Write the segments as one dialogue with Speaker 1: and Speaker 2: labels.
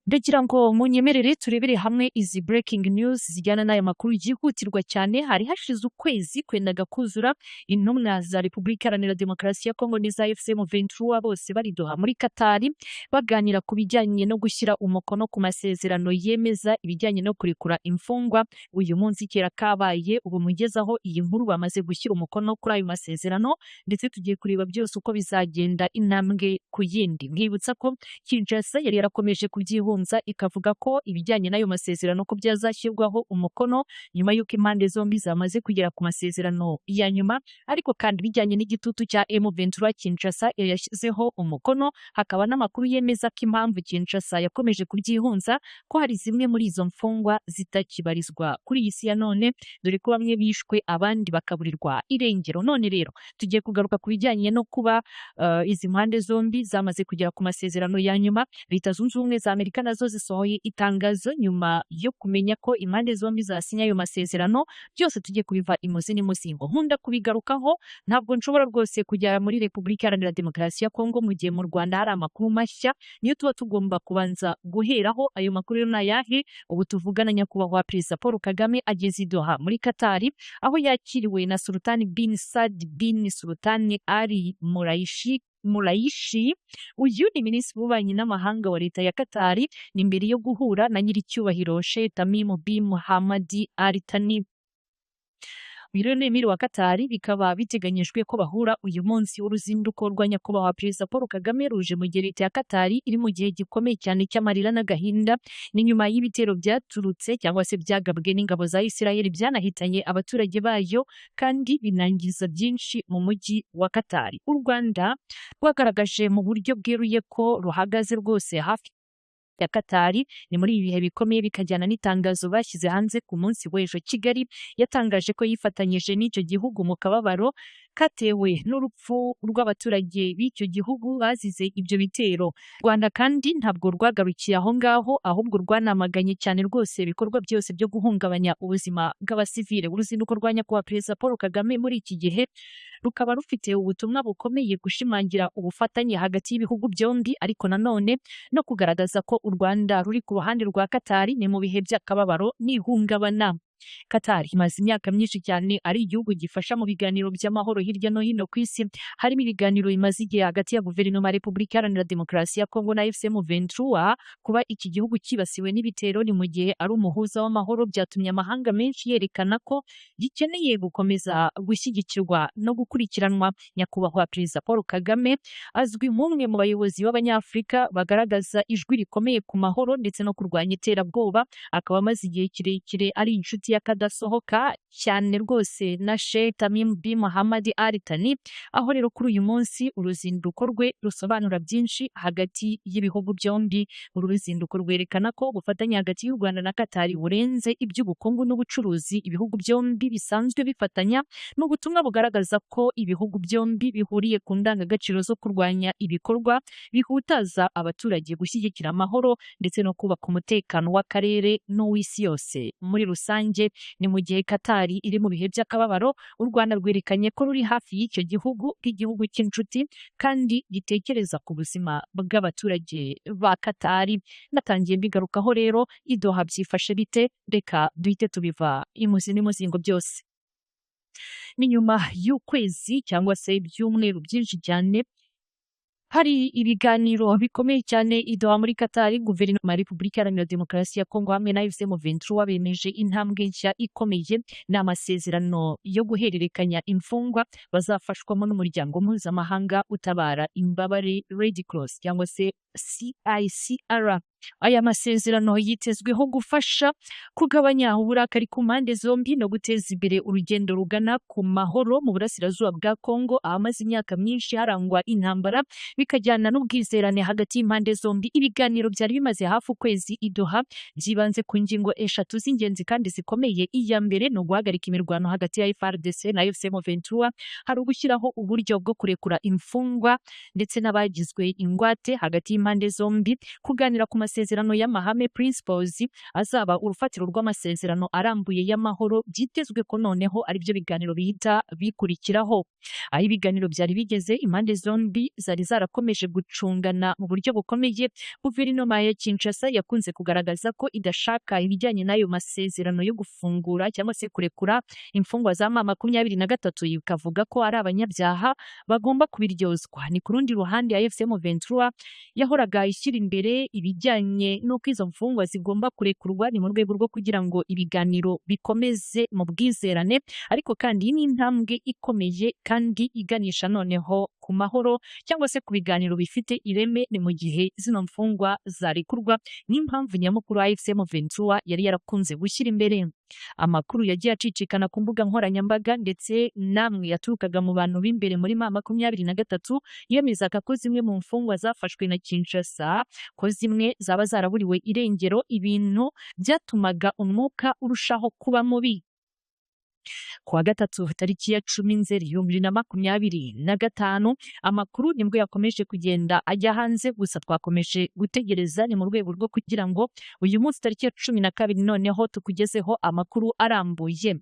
Speaker 1: Ndagira ngo munyemerere turebere hamwe izi breaking news zijyana n'aya makuru yihutirwa cyane. Hari hashize ukwezi kwendaga kuzura intumwa za Repubulika Iharanira Demokarasi ya Kongo n'iza FCM23 bose bari Doha muri Katari baganira ku bijyanye no gushyira umukono ku masezerano yemeza ibijyanye no kurekura imfungwa. Uyu munsi kera kabaye ubu mugezaho iyi nkuru bamaze gushyira umukono kuri ayo masezerano, ndetse tugiye kureba byose uko bizagenda intambwe ku yindi. Nkibutsa ko Kinshasa yari yarakomeje kubyihunza ikavuga ko ibijyanye n'ayo masezerano ko byazashyirwaho umukono nyuma y'uko impande zombi zamaze kugera ku masezerano ya nyuma, ariko kandi bijyanye n'igitutu cya M23 Kinshasa yashyizeho umukono. Hakaba n'amakuru yemeza ko impamvu Kinshasa yakomeje kubyihunza ko hari zimwe muri izo mfungwa zitakibarizwa kuri iyi si ya none, dore ko bamwe bishwe abandi bakaburirwa irengero. None rero tugiye kugaruka ku bijyanye no kuba izi mpande zombi zamaze kugera ku masezerano ya nyuma. Leta Zunze Ubumwe za Amerika nazo zisohoye itangazo nyuma yo kumenya ko impande zombi zasinya ayo masezerano. Byose tugiye kubiva imuzi n'imuzingo, nkunda kubigarukaho. Ntabwo nshobora rwose kujya muri Repubulika Iharanira Demokarasi ya Kongo mu gihe mu Rwanda hari amakuru mashya, niyo tuba tugomba kubanza guheraho. Ayo makuru rero nayahe? Ubu tuvugana nyakubahwa Perezida Paul Kagame ageze i Doha muri Katari, aho yakiriwe na Sultan bin Saad bin Sultan Ali Muraishi. Uyu ni Minisitiri w'Ububanyi n'Amahanga wa Leta ya Katari, ni mbere yo guhura na nyiricyubahiro Sheikh Tamim bin Hamad Al Thani. Emir wa Katari. Bikaba biteganyijwe ko bahura uyu munsi. Uruzinduko rwa nyakubahwa Perezida Paul Kagame ruje mu gihe Leta ya Katari iri mu gihe gikomeye cyane cy'amarira n'agahinda. Ni nyuma y'ibitero byaturutse cyangwa se byagabwe n'ingabo za Isiraheli byanahitanye abaturage bayo kandi binangiza byinshi mu mujyi wa Katari. U Rwanda rwagaragaje mu buryo bweruye ko ruhagaze rwose hafi ya Katari. Ni muri ibi bihe bikomeye bikajyana n'itangazo bashyize hanze ku munsi w'ejo. Kigali yatangaje ko yifatanyije n'icyo gihugu mu kababaro katewe n'urupfu rw'abaturage b'icyo gihugu bazize ibyo bitero. Rwanda kandi ntabwo rwagarukiye aho ngaho, ahubwo rwanamaganye cyane rwose ibikorwa byose byo guhungabanya ubuzima bw'abasivile. Uruzinduko rwa nyakubahwa Perezida Paul Kagame muri iki gihe rukaba rufite ubutumwa bukomeye gushimangira ubufatanye hagati y'ibihugu byombi, ariko nanone no kugaragaza ko u Rwanda ruri ku ruhande rwa Katari ni mu bihe by'akababaro n'ihungabana. Katari imaze imyaka myinshi cyane ari igihugu gifasha mu biganiro by'amahoro hirya no hino ku isi. Harimo ibiganiro bimaze igihe hagati ya guverinoma ya Repubulika Iharanira Demokarasi ya Kongo na FCM23. Kuba iki gihugu kibasiwe n'ibitero ni mu gihe ari umuhuza w'amahoro byatumye amahanga menshi yerekana ko gikeneye gukomeza gushyigikirwa no gukurikiranwa. Nyakubahwa Perezida Paul Kagame azwi nk'umwe mu bayobozi b'Abanyafurika bagaragaza ijwi rikomeye ku mahoro ndetse no kurwanya iterabwoba. Akaba amaze igihe kirekire ari inshuti yakadasohoka cyane rwose na Sheikh Tamim bin Hamad Al Thani, aho rero kuri uyu munsi uruzinduko rwe rusobanura byinshi hagati y'ibihugu byombi. Uru ruzinduko rwerekana ko ubufatanye hagati y'u Rwanda na Katari burenze iby'ubukungu n'ubucuruzi ibihugu byombi bisanzwe bifatanya. N'ubutumwa bugaragaza ko ibihugu byombi bihuriye ku ndangagaciro zo kurwanya ibikorwa bihutaza abaturage, gushyigikira amahoro ndetse no kubaka umutekano w'akarere n'uw'isi yose muri rusange. Ni mu gihe Katari iri mu bihe by'akababaro, u Rwanda rwerekanye ko ruri hafi y'icyo gihugu nk'igihugu cy'inshuti kandi gitekereza ku buzima bw'abaturage ba Katari. Natangiye mbigarukaho rero, i Doha byifashe bite? Reka duhite tubiva imuzi n'imuzingo byose. Ni nyuma y'ukwezi cyangwa se ibyumweru byinshi cyane hari ibiganiro bikomeye cyane i Doha muri Katari. Guverinoma ya Repubulika Iharanira Demokarasi ya Kongo hamwe na FCM23 bemeje intambwe nshya ikomeye n'amasezerano yo guhererekanya imfungwa bazafashwamo n'umuryango mpuzamahanga utabara imbabare Red Cross cyangwa se CICR. Aya masezerano yitezweho gufasha kugabanya uburakari ku mpande zombi no guteza imbere urugendo rugana ku mahoro mu burasirazuba bwa Kongo ahamaze imyaka myinshi harangwa intambara, bikajyana n'ubwizerane hagati y'impande zombi. Ibiganiro byari bimaze hafi ukwezi i Doha byibanze ku ngingo eshatu z'ingenzi kandi zikomeye. Iya mbere ni uguhagarika imirwano hagati ya FARDC na FCM23. Hari ugushyiraho uburyo bwo kurekura imfungwa ndetse n'abagizwe ingwate hagati bw'impande zombi kuganira ku masezerano y'amahame principles azaba urufatiro rw'amasezerano arambuye y'amahoro byitezwe ko noneho aribyo biganiro bihita bikurikiraho. Aho ibiganiro byari bigeze, impande zombi zari zarakomeje gucungana mu buryo bukomeye. Guverinoma ya Kinshasa yakunze kugaragaza ko idashaka ibijyanye n'ayo masezerano yo gufungura cyangwa se kurekura imfungwa za M23, ikavuga ko ari abanyabyaha bagomba kubiryozwa. Ni ku rundi ruhande AFC M23 yahoraga ishyira imbere ibijyanye n'uko izo mfungwa zigomba kurekurwa, ni mu rwego rwo kugira ngo ibiganiro bikomeze mu bwizerane, ariko kandi iyi ni intambwe ikomeye kandi iganisha noneho ku mahoro cyangwa se ku biganiro bifite ireme. Ni mu gihe zino mfungwa zarekurwa, n'impamvu nyamukuru AFC M23 yari yarakunze gushyira imbere. Amakuru yagiye acicikana ku mbuga nkoranyambaga ndetse namwe yaturukaga mu bantu b'imbere muri M23 yemezaga ko zimwe mu mfungwa zafashwe na Kinshasa ko zimwe zaba zaraburiwe irengero, ibintu byatumaga umwuka urushaho kuba mubi. Kuwa gatatu tariki ya 10 Nzeri 2025 amakuru nibwo yakomeje kugenda ajya hanze, gusa twakomeje gutegereza ni mu rwego rwo kugira ngo uyu munsi tariki ya 12 noneho tukugezeho amakuru arambuye.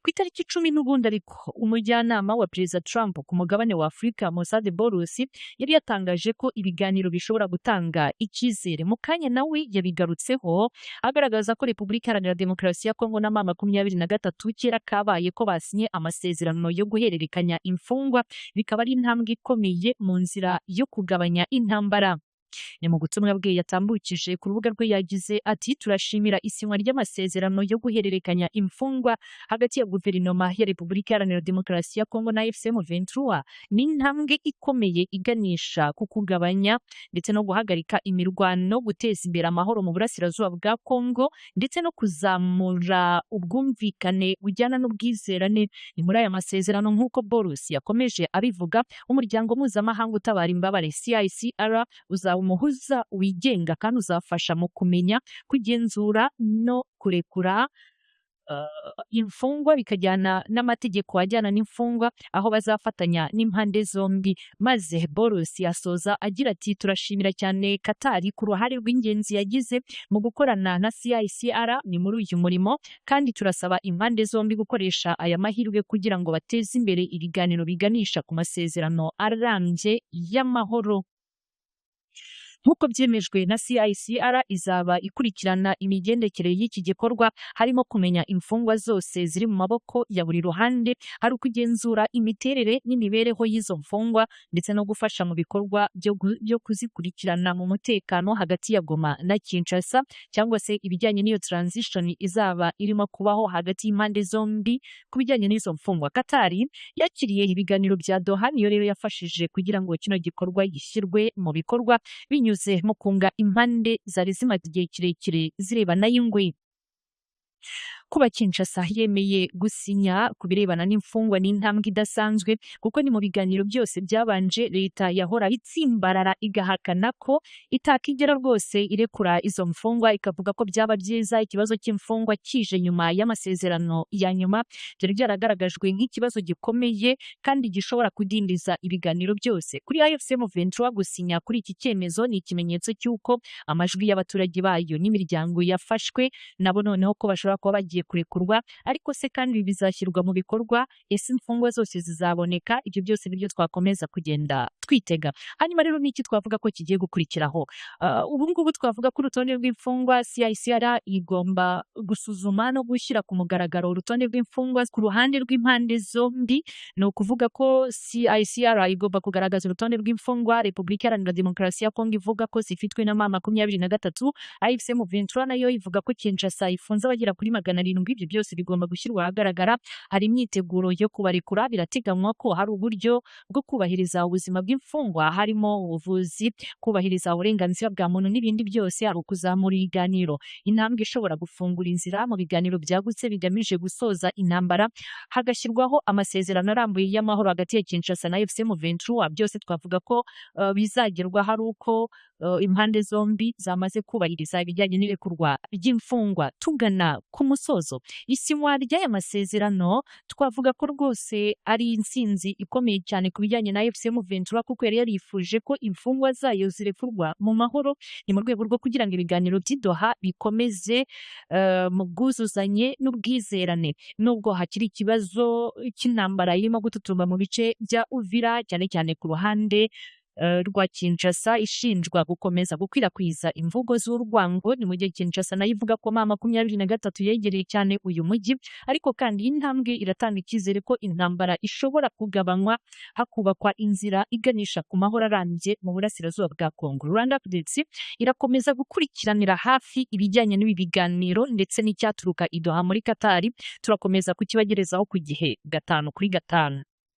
Speaker 1: Ku itariki 10 n'ubundi ariko umujyanama wa Perezida Trump ku mugabane wa Afurika Mossad Boros yari yatangaje ko ibiganiro bishobora gutanga icyizere. Mu kanya nawe yabigarutseho agaragaza ko Repubulika Iharanira Demokarasi ya Kongo na M23 kera kabaye ko basinye amasezerano yo guhererekanya imfungwa, bikaba ari intambwe ikomeye mu nzira yo kugabanya intambara. Ni mu butumwa bwe yatambukije ku rubuga rwe yagize ati, turashimira isinywa ry'amasezerano yo guhererekanya imfungwa hagati ya guverinoma ya Repubulika Iharanira Demokarasi ya Kongo na AFC M23. Ni intambwe ikomeye iganisha ku kugabanya ndetse no guhagarika imirwano, guteza imbere amahoro mu burasirazuba bwa Kongo ndetse no kuzamura ubwumvikane bujyana n'ubwizerane. Ni muri aya masezerano nk'uko Boros yakomeje abivuga, umuryango mpuzamahanga utabara imbabare CICR uzaba umuhuza wigenga kandi uzafasha mu kumenya, kugenzura no kurekura imfungwa bikajyana n'amategeko ajyana n'imfungwa, aho bazafatanya n'impande zombi. Maze Boros yasoza agira ati, turashimira cyane Qatar ku ruhare rw'ingenzi yagize mu gukorana na CICR ni muri uyu murimo, kandi turasaba impande zombi gukoresha aya mahirwe kugira ngo bateze imbere ibiganiro biganisha ku masezerano arambye y'amahoro. Nk'uko byemejwe na CICR, izaba ikurikirana imigendekere y'iki gikorwa, harimo kumenya imfungwa zose ziri mu maboko ya buri ruhande, hari ukugenzura imiterere n'imibereho y'izo mfungwa ndetse no gufasha mu bikorwa byo kuzikurikirana mu mutekano hagati ya Goma na Kinshasa, cyangwa se ibijyanye n'iyo transition izaba irimo kubaho hagati y'impande zombi ku bijyanye n'izo mfungwa. Qatar yakiriye ibiganiro bya Doha, niyo rero yafashije kugira ngo kino gikorwa gishyirwe mu bikorwa binyuze mu kunga impande zari zimaze igihe kirekire zirebana y'ingwe. Kuba Kinshasa yemeye gusinya ku birebana n'imfungwa ni intambwe idasanzwe, kuko ni mu biganiro byose byabanje leta yahora itsimbarara igahakana ko itakigera rwose irekura izo mfungwa, ikavuga ko byaba byiza ikibazo cy'imfungwa kije nyuma y'amasezerano ya nyuma. Byari byaragaragajwe nk'ikibazo gikomeye kandi gishobora kudindiza ibiganiro byose. Kuri AFC M23 gusinya kuri iki cyemezo ni ikimenyetso cy'uko amajwi y'abaturage bayo n'imiryango yafashwe nabo noneho ko bashobora kuba bagiye kurekurwa. Ariko se kandi bizashyirwa mu bikorwa? Ese imfungwa zose zizaboneka? Ibyo byose nibyo twakomeza kugenda twitega. Hanyuma rero niki twavuga ko kigiye gukurikiraho? Ubu ngubu twavuga ko urutonde rw'imfungwa CICR igomba gusuzuma no gushyira ku mugaragaro urutonde rw'imfungwa ku ruhande rw'impande zombi. Ni ukuvuga ko CICR igomba kugaragaza urutonde rw'imfungwa Repubulika Iharanira Demokarasi ya Kongo ivuga ko zifitwe na M23, AFC M23 nayo ivuga ko Kinshasa ifunze abagera kuri 700. Ibyo byose bigomba gushyirwa ahagaragara. Hari imyiteguro yo kubarekura. Birateganywa ko hari uburyo bwo kubahiriza ubuzima bw'imfungwa, harimo ubuvuzi, kubahiriza uburenganzira bwa muntu n'ibindi byose. Hari ukuzamura ibiganiro, intambwe ishobora gufungura inzira mu biganiro byagutse bigamije gusoza intambara, hagashyirwaho amasezerano arambuye y'amahoro hagati ya Kinshasa na AFC M23. Byose twavuga ko bizagerwa hari uko impande zombi zamaze kubahiriza ibijyanye n'irekurwa ry'imfungwa. Tugana ku musozo, isinywa ry'aya masezerano twavuga ko rwose ari intsinzi ikomeye cyane ku bijyanye na FCM Ventura, kuko yari yarifuje ko imfungwa zayo zirekurwa mu mahoro. Ni mu rwego rwo kugira ngo ibiganiro by'i Doha bikomeze mu bwuzuzanye n'ubwizerane, nubwo hakiri ikibazo cy'intambara irimo gututumba mu bice bya Uvira, cyane cyane ku ruhande rwa Kinshasa, ishinjwa gukomeza gukwirakwiza imvugo z'urwango. Ni mu gihe Kinshasa nayo ivuga ko M23 yegereye cyane uyu mujyi, ariko kandi iyi ntambwe iratanga icyizere ko intambara ishobora kugabanywa hakubakwa inzira iganisha ku mahoro arambye mu burasirazuba bwa Kongo. Rwanda Updates irakomeza gukurikiranira hafi ibijyanye n'ibi biganiro ndetse n'icyaturuka i Doha muri Qatar. Turakomeza kukibagerezaho ku gihe 5 kuri 5.